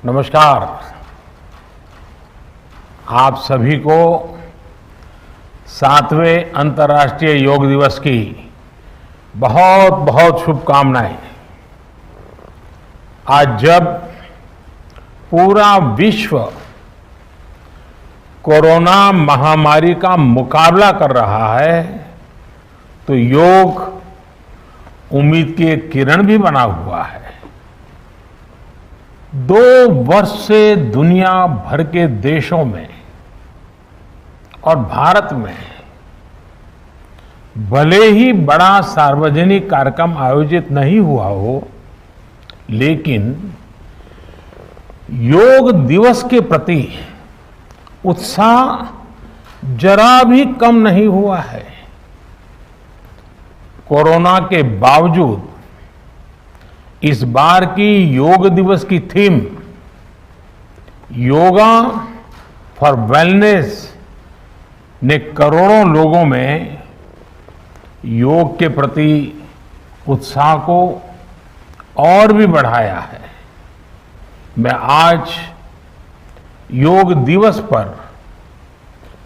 नमस्कार। आप सभी को 7वें अंतर्राष्ट्रीय योग दिवस की बहुत बहुत शुभकामनाएं। आज जब पूरा विश्व कोरोना महामारी का मुकाबला कर रहा है तो योग उम्मीद की एक किरण भी बना हुआ है। 2 वर्ष से दुनिया भर के देशों में और भारत में भले ही बड़ा सार्वजनिक कार्यक्रम आयोजित नहीं हुआ हो, लेकिन योग दिवस के प्रति उत्साह जरा भी कम नहीं हुआ है। कोरोना के बावजूद इस बार की योग दिवस की थीम योगा फॉर वेलनेस ने करोड़ों लोगों में योग के प्रति उत्साह को और भी बढ़ाया है। मैं आज योग दिवस पर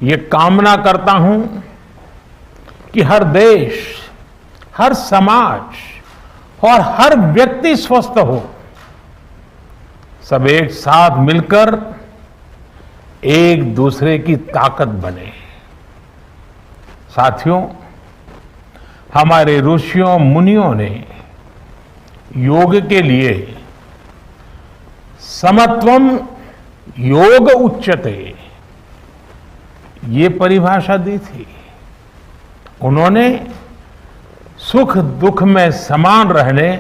यह कामना करता हूं कि हर देश, हर समाज और हर व्यक्ति स्वस्थ हो, सब एक साथ मिलकर एक दूसरे की ताकत बने। साथियों, हमारे ऋषियों मुनियों ने योग के लिए समत्वम योग उच्यते ये परिभाषा दी थी। उन्होंने सुख दुख में समान रहने,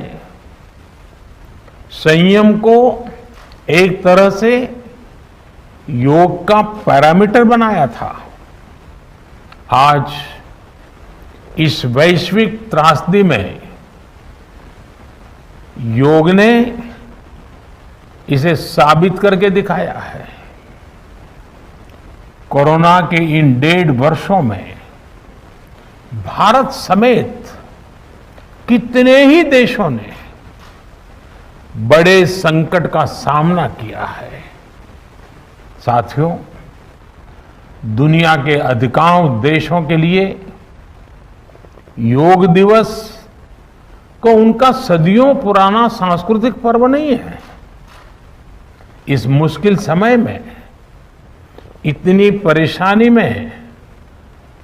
संयम को एक तरह से योग का पैरामीटर बनाया था। आज इस वैश्विक त्रासदी में योग ने इसे साबित करके दिखाया है। कोरोना के इन 1.5 वर्षों में भारत समेत कितने ही देशों ने बड़े संकट का सामना किया है। साथियों, दुनिया के अधिकांश देशों के लिए योग दिवस को उनका सदियों पुराना सांस्कृतिक पर्व नहीं है। इस मुश्किल समय में, इतनी परेशानी में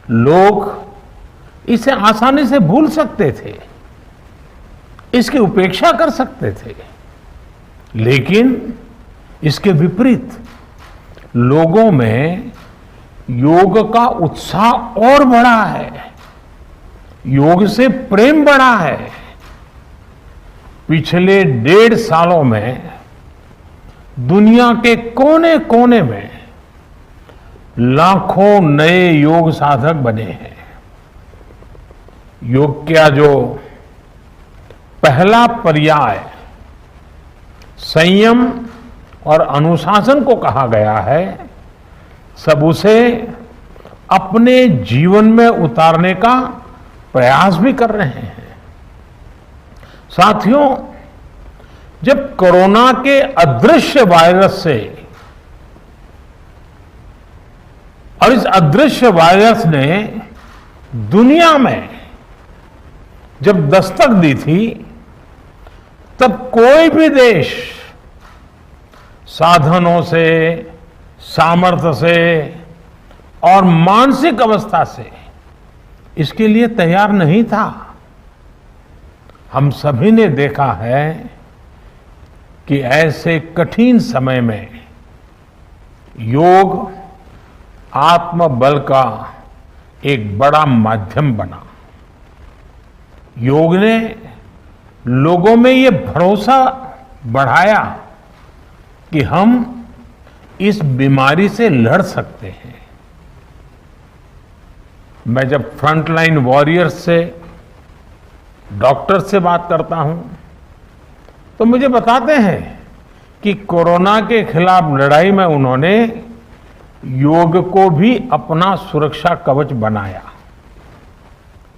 लोग इसे आसानी से भूल सकते थे, इसकी उपेक्षा कर सकते थे, लेकिन इसके विपरीत लोगों में योग का उत्साह और बढ़ा है, योग से प्रेम बढ़ा है। पिछले 1.5 सालों में दुनिया के कोने कोने में लाखों नए योग साधक बने हैं। योग का जो पहला पर्याय संयम और अनुशासन को कहा गया है, सब उसे अपने जीवन में उतारने का प्रयास भी कर रहे हैं। साथियों, जब कोरोना के अदृश्य वायरस से और इस अदृश्य वायरस ने दुनिया में जब दस्तक दी थी, तब कोई भी देश साधनों से, सामर्थ्य से और मानसिक अवस्था से इसके लिए तैयार नहीं था। हम सभी ने देखा है कि ऐसे कठिन समय में योग आत्मबल का एक बड़ा माध्यम बना। योग ने लोगों में ये भरोसा बढ़ाया कि हम इस बीमारी से लड़ सकते हैं। मैं जब फ्रंटलाइन वॉरियर्स से, डॉक्टर से बात करता हूं तो मुझे बताते हैं कि कोरोना के खिलाफ लड़ाई में उन्होंने योग को भी अपना सुरक्षा कवच बनाया।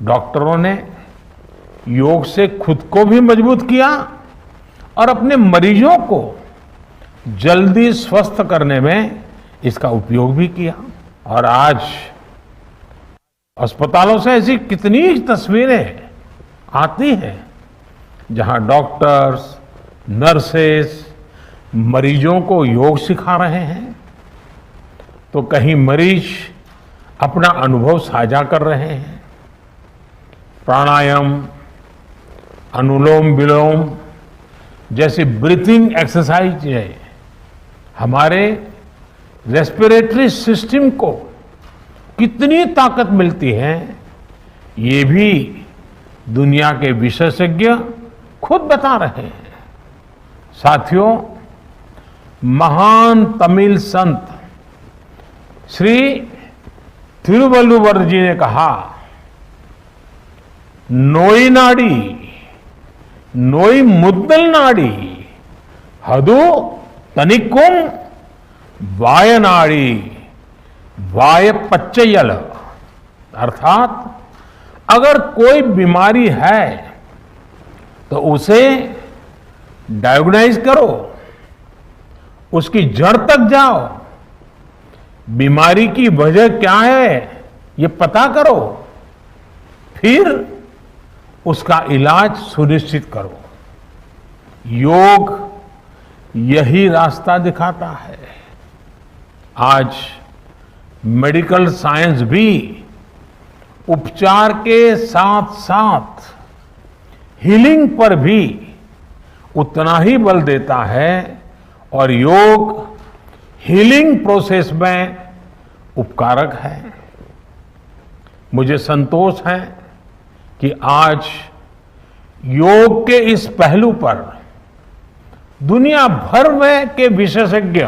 डॉक्टरों ने योग से खुद को भी मजबूत किया और अपने मरीजों को जल्दी स्वस्थ करने में इसका उपयोग भी किया। और आज अस्पतालों से ऐसी कितनी तस्वीरें आती हैं जहां डॉक्टर्स, नर्सेस मरीजों को योग सिखा रहे हैं, तो कहीं मरीज अपना अनुभव साझा कर रहे हैं। प्राणायाम, अनुलोम विलोम जैसी ब्रीथिंग एक्सरसाइज है हमारे रेस्पिरेटरी सिस्टम को कितनी ताकत मिलती है, ये भी दुनिया के विशेषज्ञ खुद बता रहे हैं। साथियों, महान तमिल संत श्री तिरुवल्लुवर जी ने कहा, नोई नाडी नोई मुद्दल नाडी हदु तनिकुम वायनाडी वाय पच्चयल। अर्थात अगर कोई बीमारी है तो उसे डायग्नोज करो, उसकी जड़ तक जाओ, बीमारी की वजह क्या है ये पता करो, फिर उसका इलाज सुनिश्चित करो। योग यही रास्ता दिखाता है। आज मेडिकल साइंस भी उपचार के साथ साथ हीलिंग पर भी उतना ही बल देता है और योग हीलिंग प्रोसेस में उपकारक है। मुझे संतोष है कि आज योग के इस पहलू पर दुनिया भर में के विशेषज्ञ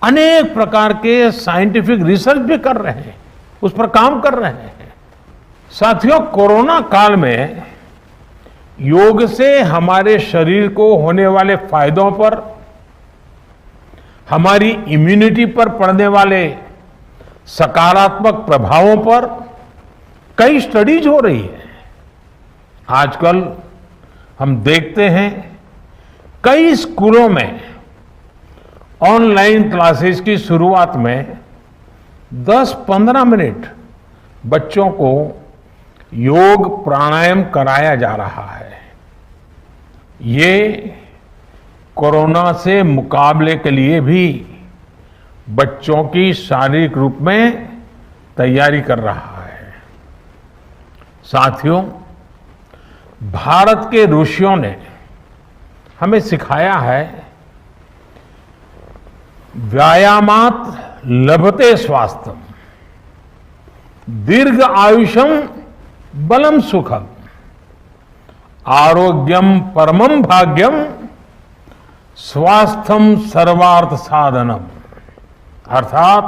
अनेक प्रकार के साइंटिफिक रिसर्च भी कर रहे हैं, उस पर काम कर रहे हैं। साथियों, कोरोना काल में योग से हमारे शरीर को होने वाले फायदों पर, हमारी इम्यूनिटी पर पड़ने वाले सकारात्मक प्रभावों पर कई स्टडीज हो रही है। आजकल हम देखते हैं कई स्कूलों में ऑनलाइन क्लासेस की शुरुआत में 10-15 मिनट बच्चों को योग प्राणायाम कराया जा रहा है। ये कोरोना से मुकाबले के लिए भी बच्चों की शारीरिक रूप में तैयारी कर रहा है। साथियों, भारत के ऋषियों ने हमें सिखाया है, व्यायामात लभते स्वास्थ्यम दीर्घ आयुषम बलम सुखम आरोग्यम परमम भाग्यम स्वास्थ्यम सर्वार्थ साधनम। अर्थात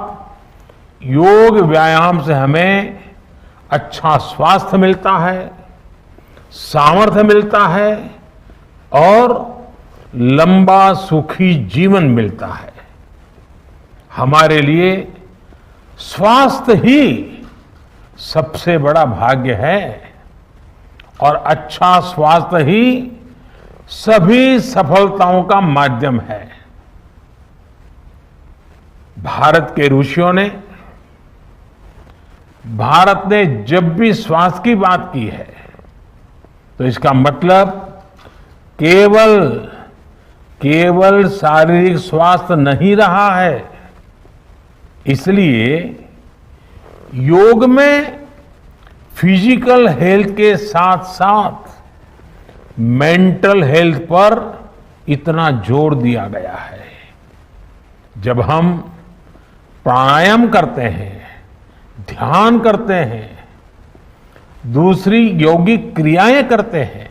योग व्यायाम से हमें अच्छा स्वास्थ्य मिलता है, सामर्थ्य मिलता है और लंबा सुखी जीवन मिलता है। हमारे लिए स्वास्थ्य ही सबसे बड़ा भाग्य है और अच्छा स्वास्थ्य ही सभी सफलताओं का माध्यम है। भारत के ऋषियों ने, भारत ने जब भी स्वास्थ्य की बात की है तो इसका मतलब केवल शारीरिक स्वास्थ्य नहीं रहा है। इसलिए योग में फिजिकल हेल्थ के साथ साथ मेंटल हेल्थ पर इतना जोर दिया गया है। जब हम प्राणायाम करते हैं, ध्यान करते हैं, दूसरी यौगिक क्रियाएं करते हैं,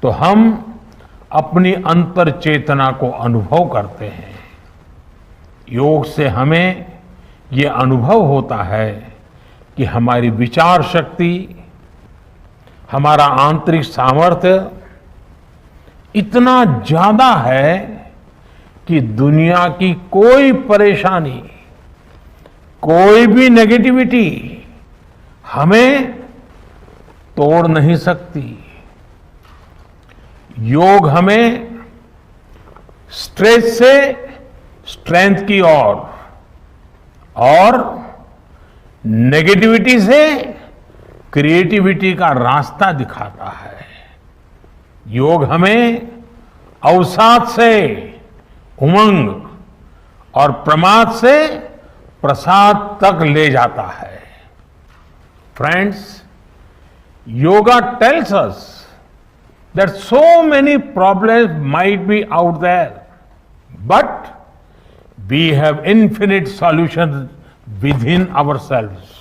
तो हम अपनी अंतर चेतना को अनुभव करते हैं। योग से हमें ये अनुभव होता है कि हमारी विचार शक्ति, हमारा आंतरिक सामर्थ्य इतना ज्यादा है कि दुनिया की कोई परेशानी, कोई भी नेगेटिविटी हमें तोड़ नहीं सकती। योग हमें स्ट्रेस से स्ट्रेंथ की ओर और नेगेटिविटी से क्रिएटिविटी का रास्ता दिखाता है। योग हमें अवसाद से उमंग और प्रमाद से प्रसाद तक ले जाता है। Friends, yoga tells us that so many problems might be out there, but we have infinite solutions within ourselves.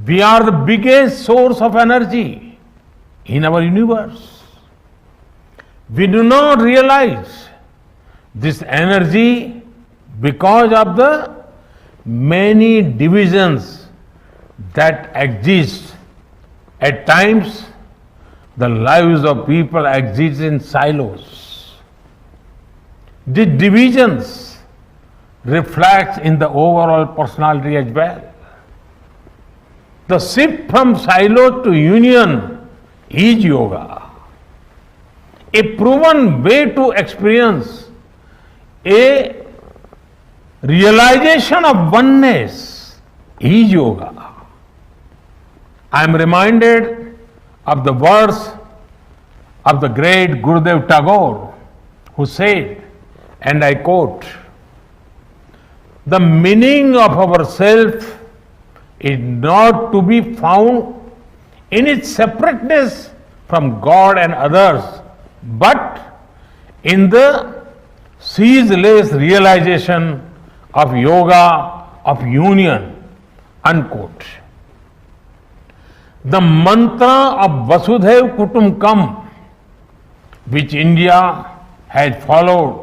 We are the biggest source of energy in our universe. We do not realize this energy because of the many divisions that exist. At times, the lives of people exist in silos. The divisions reflect in the overall personality as well. The shift from silo to union is yoga. A proven way to experience a realization of oneness is yoga. I am reminded of the words of the great Gurudev Tagore, who said, and I quote, "The meaning of our self is not to be found in its separateness from God and others, but in the ceaseless realization of yoga of union," unquote. The mantra of Vasudhaiv Kutumbakam, which India has followed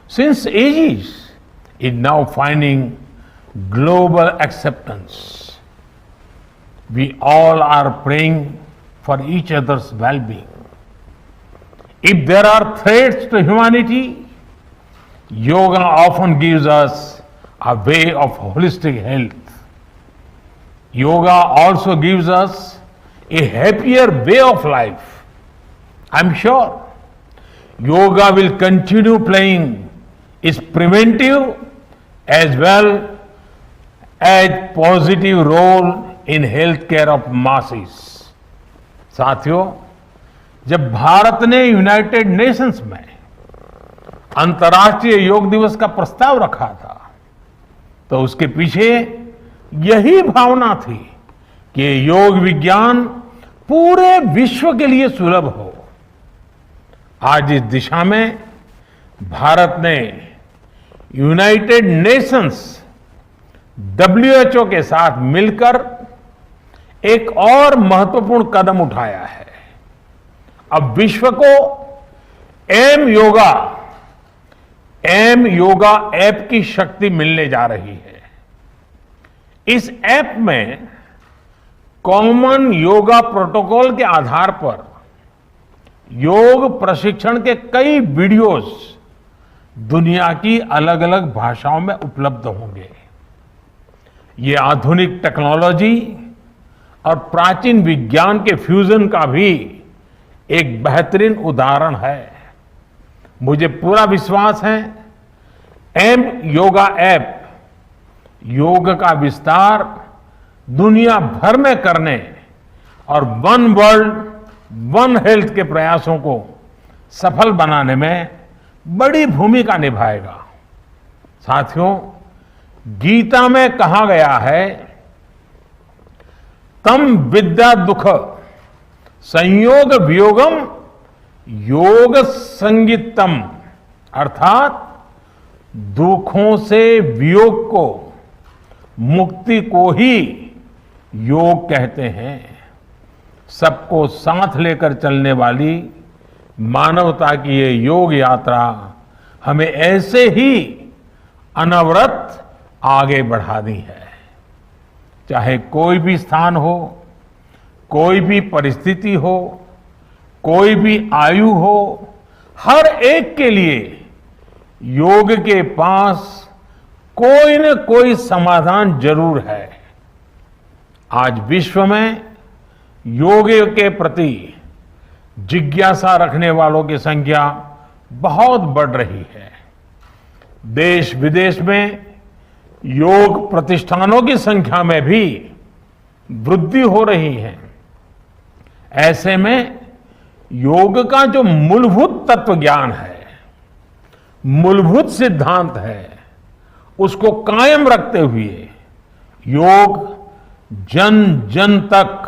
since ages, is now finding global acceptance. We all are praying for each other's well-being. If there are threats to humanity, yoga often gives us a way of holistic health. Yoga also gives us a happier way of life. I'm sure yoga will continue playing its preventive as well as positive role in healthcare of masses. साथियों, जब भारत ने United Nations में अंतर्राष्ट्रीय योग दिवस का प्रस्ताव रखा था, तो उसके पीछे यही भावना थी कि योग विज्ञान पूरे विश्व के लिए सुलभ हो। आज इस दिशा में भारत ने यूनाइटेड नेशंस WHO के साथ मिलकर एक और महत्वपूर्ण कदम उठाया है। अब विश्व को एम योगा ऐप की शक्ति मिलने जा रही है। इस ऐप में कॉमन योगा प्रोटोकॉल के आधार पर योग प्रशिक्षण के कई वीडियोस दुनिया की अलग अलग भाषाओं में उपलब्ध होंगे। ये आधुनिक टेक्नोलॉजी और प्राचीन विज्ञान के फ्यूजन का भी एक बेहतरीन उदाहरण है। मुझे पूरा विश्वास है एम योगा ऐप योग का विस्तार दुनिया भर में करने और वन वर्ल्ड वन हेल्थ के प्रयासों को सफल बनाने में बड़ी भूमिका निभाएगा। साथियों, गीता में कहा गया है, तम विद्या दुख संयोग वियोगम योग संगीतम, अर्थात दुखों से वियोग को, मुक्ति को ही योग कहते हैं। सबको साथ लेकर चलने वाली मानवता की ये योग यात्रा हमें ऐसे ही अनवरत आगे बढ़ानी है। चाहे कोई भी स्थान हो, कोई भी परिस्थिति हो, कोई भी आयु हो, हर एक के लिए योग के पास कोई न कोई समाधान जरूर है। आज विश्व में योग के प्रति जिज्ञासा रखने वालों की संख्या बहुत बढ़ रही है। देश विदेश में योग प्रतिष्ठानों की संख्या में भी वृद्धि हो रही है। ऐसे में योग का जो मूलभूत तत्व ज्ञान है, मूलभूत सिद्धांत है, उसको कायम रखते हुए योग जन जन तक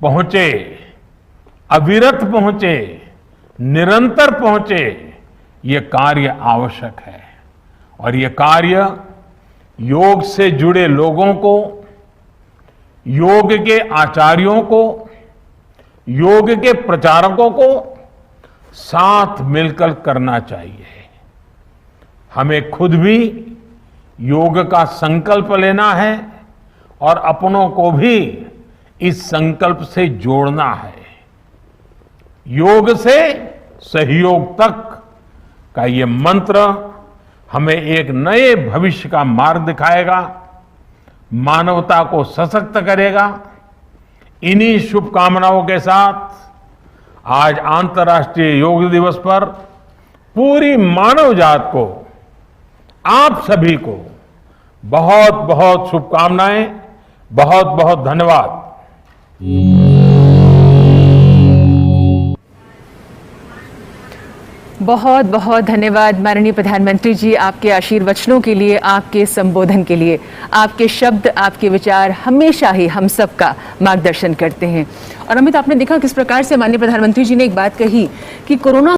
पहुंचे, अविरत पहुंचे, निरंतर पहुंचे, ये कार्य आवश्यक है। और ये कार्य योग से जुड़े लोगों को, योग के आचार्यों को, योग के प्रचारकों को साथ मिलकर करना चाहिए। हमें खुद भी योग का संकल्प लेना है और अपनों को भी इस संकल्प से जोड़ना है। योग से सहयोग तक का ये मंत्र हमें एक नए भविष्य का मार्ग दिखाएगा, मानवता को सशक्त करेगा। इन्हीं शुभकामनाओं के साथ आज अंतर्राष्ट्रीय योग दिवस पर पूरी मानव जात को, आप सभी को बहुत बहुत शुभकामनाएं, बहुत बहुत धन्यवाद। बहुत बहुत धन्यवाद माननीय प्रधानमंत्री जी, आपके आशीर्वचनों के लिए, आपके संबोधन के लिए। आपके शब्द, आपके विचार हमेशा ही हम सबका मार्गदर्शन करते हैं। और अमित, आपने देखा किस प्रकार से माननीय प्रधानमंत्री जी ने एक बात कही कि कोरोना